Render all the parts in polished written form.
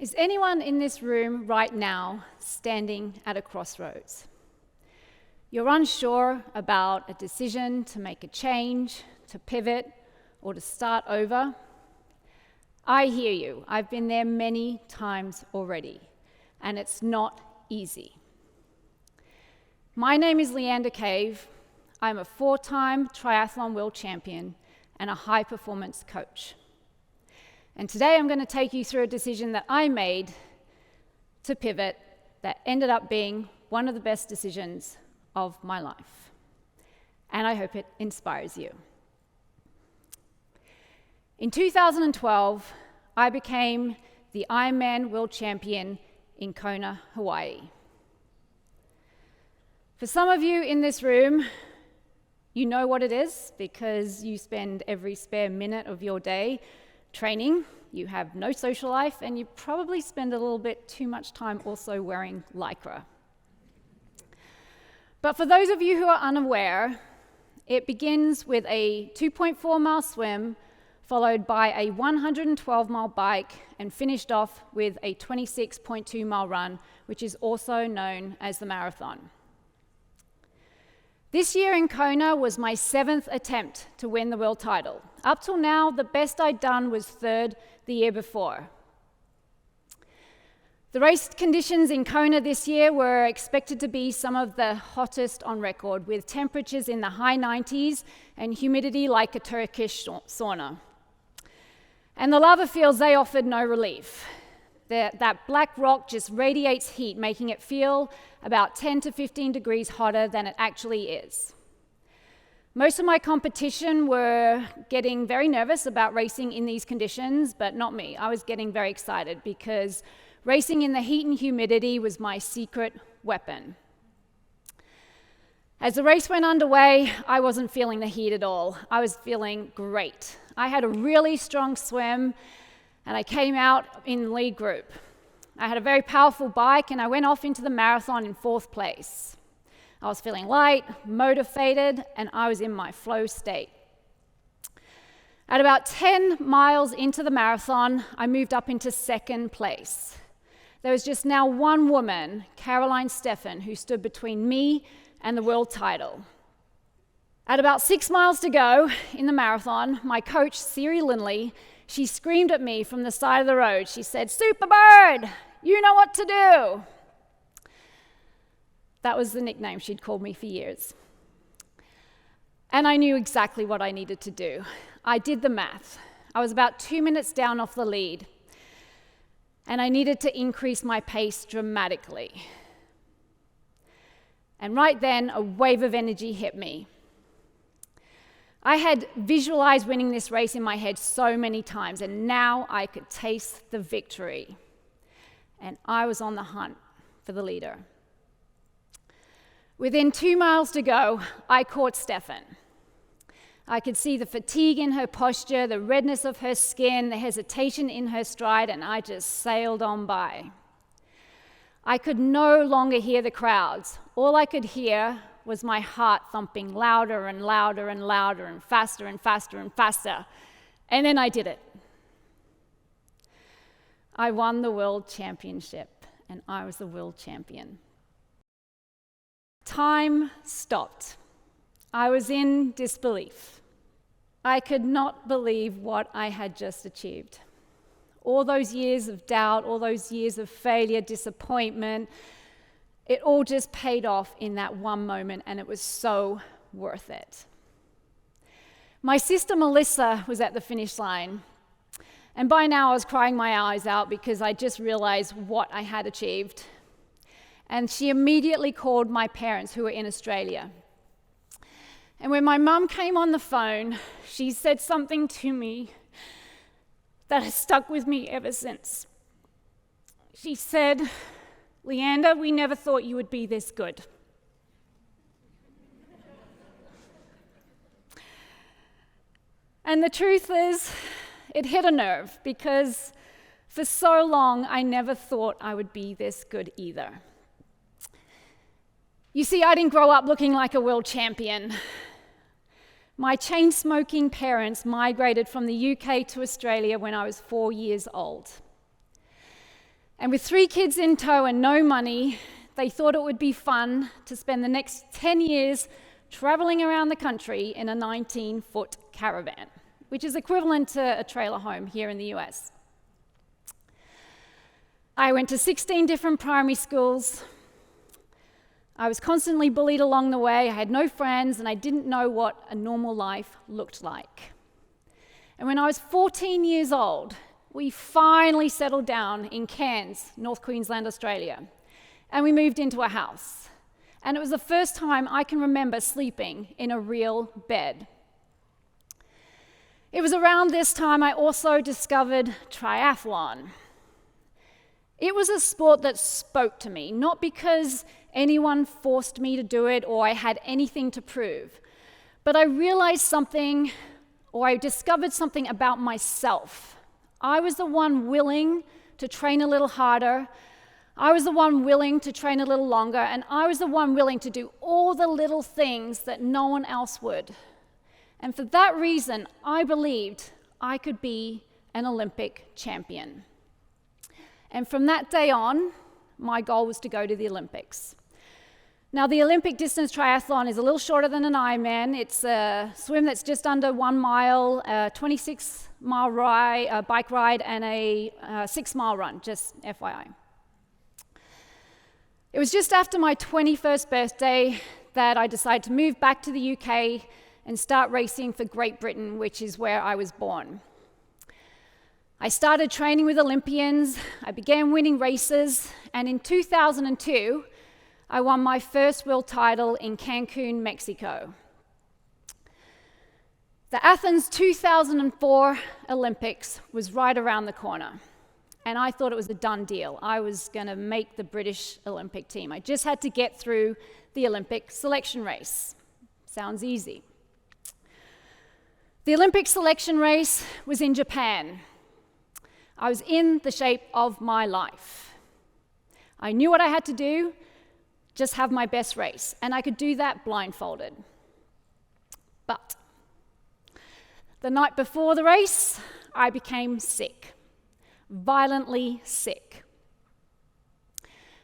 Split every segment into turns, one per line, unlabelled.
Is anyone in this room right now standing at a crossroads? You're unsure about a decision to make a change, to pivot, or to start over. I hear you. I've been there many times already, and it's not easy. My name is Leanda Cave. I'm a 4-time triathlon world champion and a high-performance coach. And today I'm going to take you through a decision that I made to pivot that ended up being one of the best decisions of my life. And I hope it inspires you. In 2012, I became the IRONMAN world champion in Kona, Hawaii. For some of you in this room, you know what it is because you spend every spare minute of your day training, you have no social life, and you probably spend a little bit too much time also wearing Lycra. But for those of you who are unaware, it begins with a 2.4-mile swim, followed by a 112-mile bike, and finished off with a 26.2-mile run, which is also known as the marathon. This year in Kona was my 7th attempt to win the world title. Up till now, the best I'd done was 3rd the year before. The race conditions in Kona this year were expected to be some of the hottest on record, with temperatures in the high 90s and humidity like a Turkish sauna. And the lava fields, they offered no relief. That black rock just radiates heat, making it feel about 10 to 15 degrees hotter than it actually is. Most of my competition were getting very nervous about racing in these conditions, but not me. I was getting very excited because racing in the heat and humidity was my secret weapon. As the race went underway, I wasn't feeling the heat at all. I was feeling great. I had a really strong swim, and I came out in the lead group. I had a very powerful bike, and I went off into the marathon in 4th place. I was feeling light, motivated, and I was in my flow state. At about 10 miles into the marathon, I moved up into 2nd place. There was just now one woman, Caroline Steffen, who stood between me and the world title. At about 6 miles to go in the marathon, my coach, Siri Lindley, she screamed at me from the side of the road. She said, "Superbird, you know what to do." That was the nickname she'd called me for years. And I knew exactly what I needed to do. I did the math. I was about 2 minutes down off the lead, and I needed to increase my pace dramatically. And right then, a wave of energy hit me. I had visualized winning this race in my head so many times, and now I could taste the victory. And I was on the hunt for the leader. Within 2 miles to go, I caught Steffen. I could see the fatigue in her posture, the redness of her skin, the hesitation in her stride, and I just sailed on by. I could no longer hear the crowds. All I could hear was my heart thumping louder and louder and louder and faster and faster and faster. And then I did it. I won the world championship, and I was the world champion. Time stopped. I was in disbelief. I could not believe what I had just achieved. All those years of doubt, all those years of failure, disappointment, it all just paid off in that one moment, and it was so worth it. My sister Melissa was at the finish line, and by now I was crying my eyes out because I just realized what I had achieved. And she immediately called my parents, who were in Australia. And when my mum came on the phone, she said something to me that has stuck with me ever since. She said, "Leanda, we never thought you would be this good." And the truth is, it hit a nerve because for so long I never thought I would be this good either. You see, I didn't grow up looking like a world champion. My chain-smoking parents migrated from the UK to Australia when I was 4 years old. And with 3 kids in tow and no money, they thought it would be fun to spend the next 10 years traveling around the country in a 19-foot caravan, which is equivalent to a trailer home here in the US. I went to 16 different primary schools. I was constantly bullied along the way. I had no friends, and I didn't know what a normal life looked like. And when I was 14 years old, we finally settled down in Cairns, North Queensland, Australia, and we moved into a house. And it was the first time I can remember sleeping in a real bed. It was around this time I also discovered triathlon. It was a sport that spoke to me, not because anyone forced me to do it or I had anything to prove, but I realized something, or I discovered something about myself. I was the one willing to train a little harder. I was the one willing to train a little longer, and I was the one willing to do all the little things that no one else would. And for that reason, I believed I could be an Olympic champion. And from that day on, my goal was to go to the Olympics. Now, the Olympic distance triathlon is a little shorter than an Ironman. It's a swim that's just under 1 mile, a 26-mile bike ride, and a 6-mile run, just FYI. It was just after my 21st birthday that I decided to move back to the UK and start racing for Great Britain, which is where I was born. I started training with Olympians, I began winning races, and in 2002, I won my first world title in Cancun, Mexico. The Athens 2004 Olympics was right around the corner, and I thought it was a done deal. I was going to make the British Olympic team. I just had to get through the Olympic selection race. Sounds easy. The Olympic selection race was in Japan. I was in the shape of my life. I knew what I had to do, just have my best race, and I could do that blindfolded. But the night before the race, I became sick, violently sick.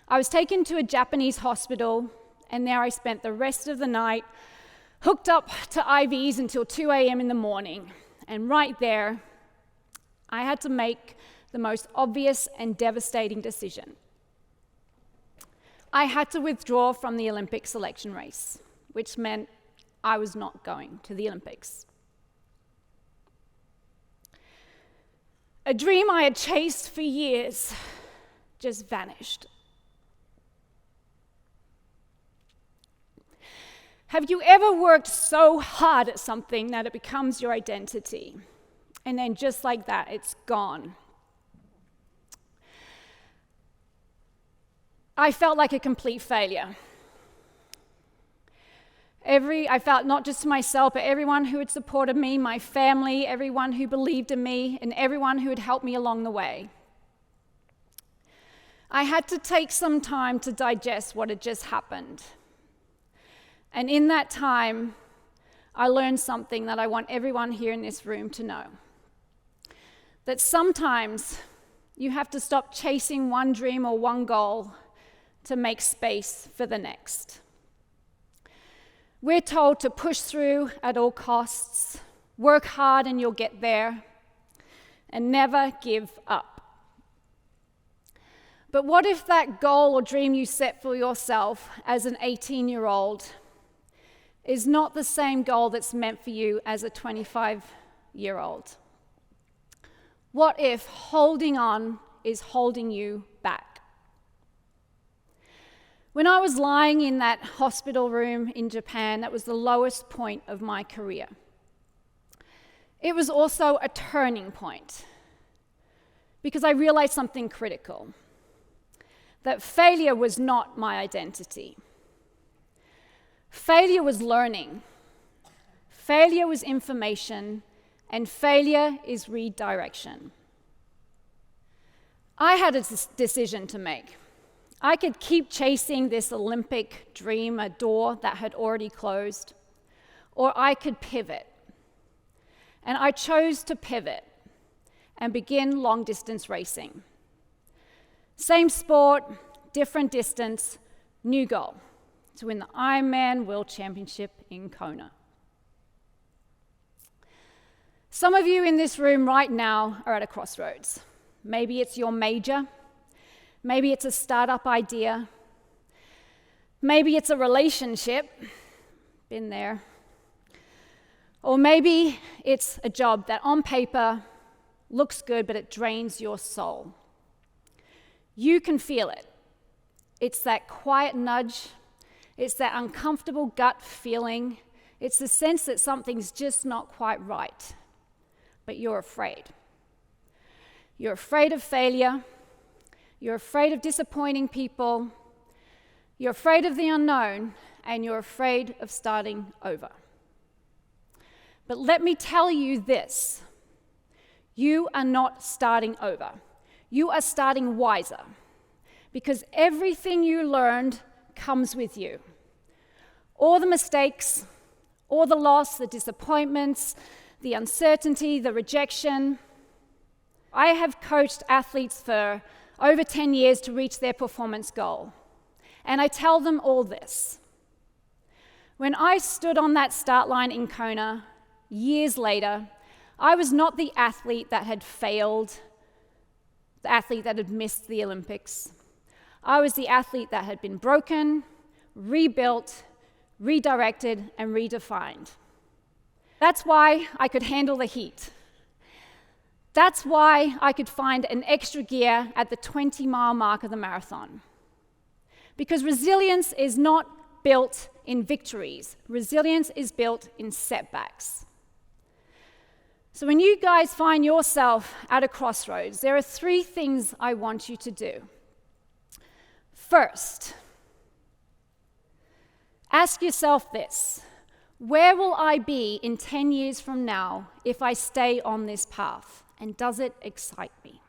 I was taken to a Japanese hospital, and there I spent the rest of the night hooked up to IVs until 2 a.m. in the morning. And right there, I had to make the most obvious and devastating decision. I had to withdraw from the Olympic selection race, which meant I was not going to the Olympics. A dream I had chased for years just vanished. Have you ever worked so hard at something that it becomes your identity? And then just like that, it's gone. I felt like a complete failure. I felt not just to myself, but everyone who had supported me, my family, everyone who believed in me, and everyone who had helped me along the way. I had to take some time to digest what had just happened. And in that time, I learned something that I want everyone here in this room to know. That sometimes you have to stop chasing one dream or one goal to make space for the next. We're told to push through at all costs, work hard and you'll get there, and never give up. But what if that goal or dream you set for yourself as an 18-year-old is not the same goal that's meant for you as a 25-year-old? What if holding on is holding you back? When I was lying in that hospital room in Japan, that was the lowest point of my career. It was also a turning point because I realized something critical, that failure was not my identity. Failure was learning. Failure was information, and failure is redirection. I had a decision to make. I could keep chasing this Olympic dream, a door that had already closed, or I could pivot. And I chose to pivot and begin long-distance racing. Same sport, different distance, new goal: to win the Ironman World Championship in Kona. Some of you in this room right now are at a crossroads. Maybe it's your major, maybe it's a startup idea, maybe it's a relationship, been there, or maybe it's a job that on paper looks good, but it drains your soul. You can feel it. It's that quiet nudge, it's that uncomfortable gut feeling, it's the sense that something's just not quite right, but you're afraid. You're afraid of failure, you're afraid of disappointing people, you're afraid of the unknown, and you're afraid of starting over. But let me tell you this: you are not starting over. You are starting wiser, because everything you learned comes with you. All the mistakes, all the loss, the disappointments, the uncertainty, the rejection. I have coached athletes for over 10 years to reach their performance goal, and I tell them all this. When I stood on that start line in Kona years later, I was not the athlete that had failed, the athlete that had missed the Olympics. I was the athlete that had been broken, rebuilt, redirected, and redefined. That's why I could handle the heat. That's why I could find an extra gear at the 20-mile mark of the marathon. Because resilience is not built in victories. Resilience is built in setbacks. So when you guys find yourself at a crossroads, there are 3 things I want you to do. First, ask yourself this: where will I be in 10 years from now if I stay on this path? And does it excite me?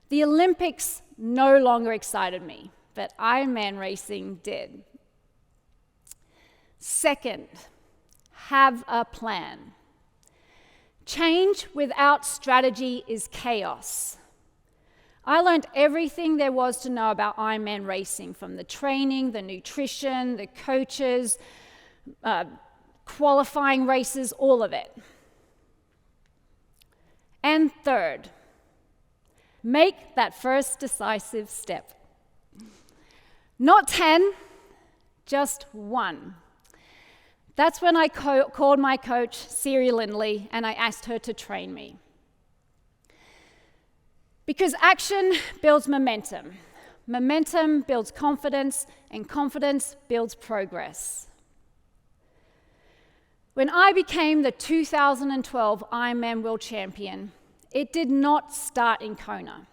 The Olympics no longer excited me, but Ironman racing did. Second, have a plan. Change without strategy is chaos. I learned everything there was to know about Ironman racing, from the training, the nutrition, the coaches, qualifying races, all of it. And third, make that first decisive step. Not 10, just 1. That's when I called my coach, Siri Lindley, and I asked her to train me. Because action builds momentum. Momentum builds confidence, and confidence builds progress. When I became the 2012 Ironman World Champion, it did not start in Kona.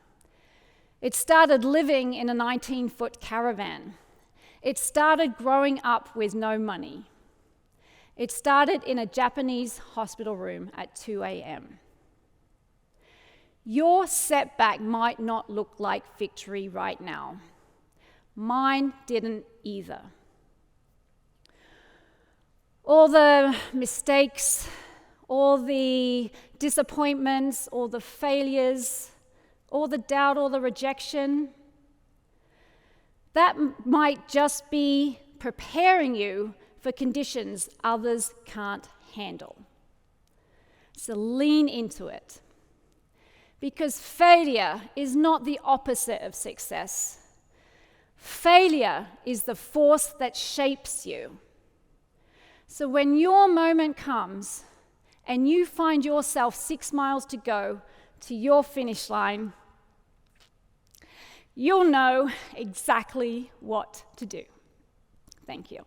It started living in a 19-foot caravan. It started growing up with no money. It started in a Japanese hospital room at 2 a.m. Your setback might not look like victory right now. Mine didn't either. All the mistakes, all the disappointments, all the failures, all the doubt, all the rejection, that might just be preparing you for conditions others can't handle. So lean into it. Because failure is not the opposite of success. Failure is the force that shapes you. So when your moment comes and you find yourself 6 miles to go to your finish line, you'll know exactly what to do. Thank you.